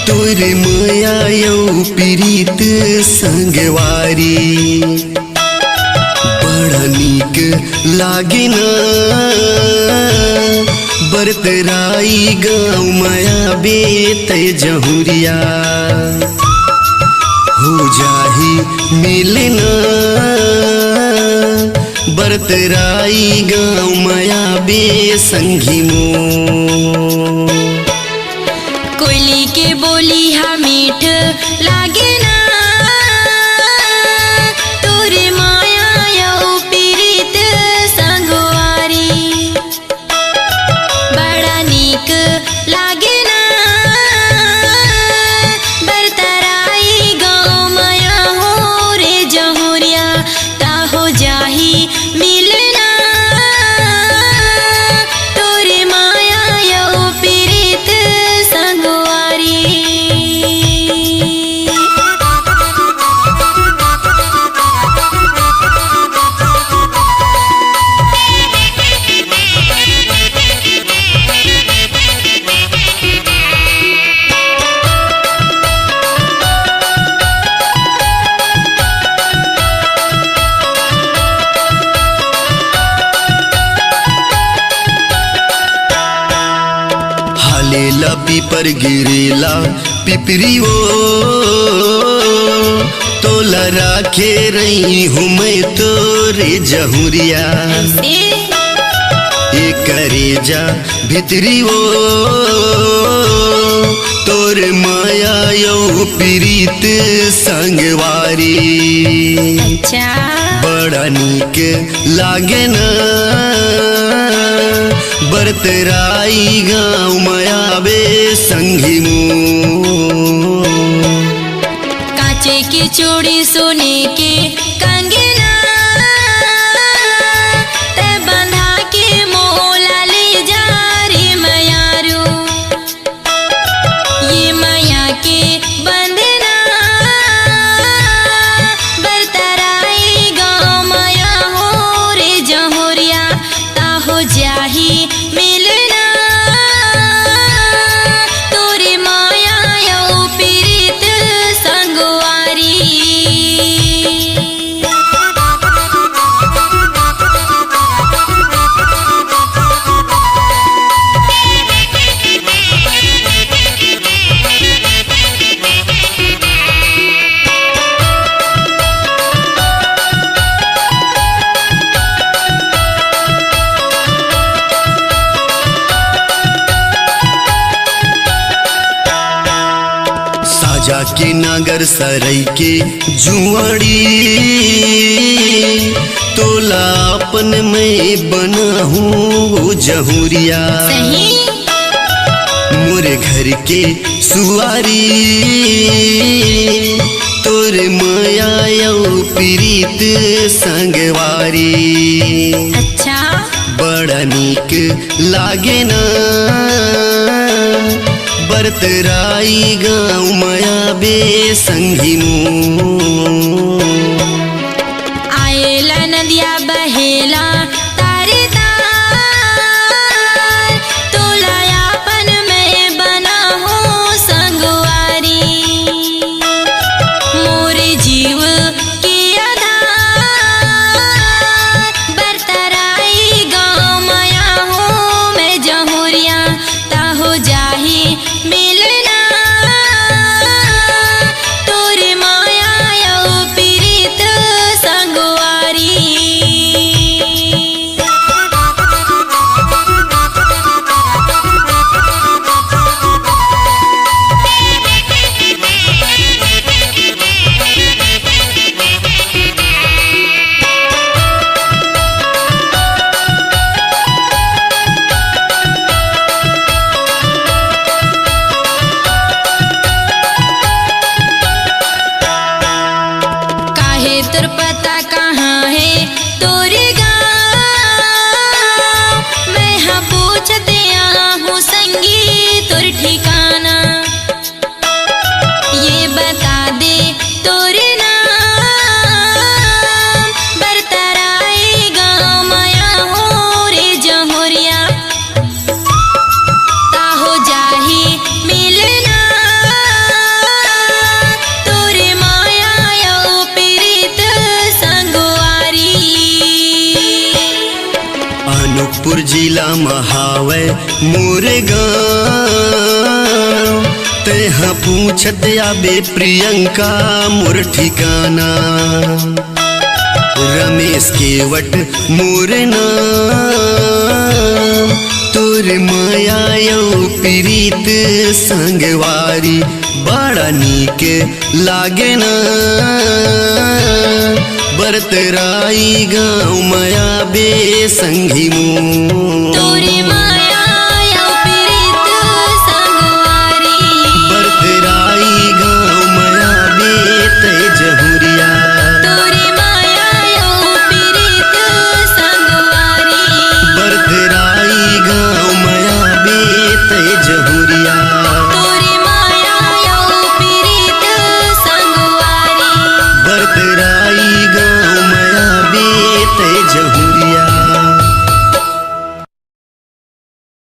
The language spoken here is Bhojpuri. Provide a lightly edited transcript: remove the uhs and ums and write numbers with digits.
तोर माया यौ पीड़ित संगवारी बड़ा नीक लागे ना बरतराई गाँव माया बेत जहुरिया हो जाही मिलना बरतराई गाँव माया बे संगी मो कोयली के बोली हा मीठ लागे ना तोरे माया यौ पीड़ित संगवारी बड़ा नीक लागे ना बरतराई गाँव माया हो रे जहुरिया ता हो जाही मिलना तोरे माया यौ पीड़ित संगवारी। हालेला पीपर गिरेला पिपरी वो तोला राखे रही हूँ मैं तोरे जहुरिया ये करे जा भितरी वो तोर माया यौ पीड़ित संगवारी अच्छा बड़ा नीक लागे ना बरतराई गाँव माया बे संगी मो कांचे की चूड़ी सोने के कंगना ते बंधा के मोला ले जा रे मयारू ये माया के बंधना बरतराई गाँव माया हो रे जहुरिया ता हो जाही मिलना तोरे माया यौ पीड़ित संगवारी। साजा के नागर सरई के जुआड़ी तोला अपन मैं बना हूँ जहुरिया सही मोरे घर के सुआरी तोरे माया यौ पीड़ित संगवारी अच्छा बड़ा नीक लागे ना बरतराई गाँव माया बे संगी मो आएला नदिया बहेला तारे तार तोला अपन मैं बना हो संगवारी मोरे जीव के आधार बरतराई गाँव माया हो मैं जहुरिया ता हो जाही मिलना तोरे माया यौ पीड़ित संगवारी। जिला महावे मोरे गाँव तेहा पूछत आबे प्रियंका मोर ठिकाना रमेश केवट मोर नाम तोर माया यौ प्रीत संगवारी बड़ा नीक लागे ना बरतराई गाँव माया बे संगी मू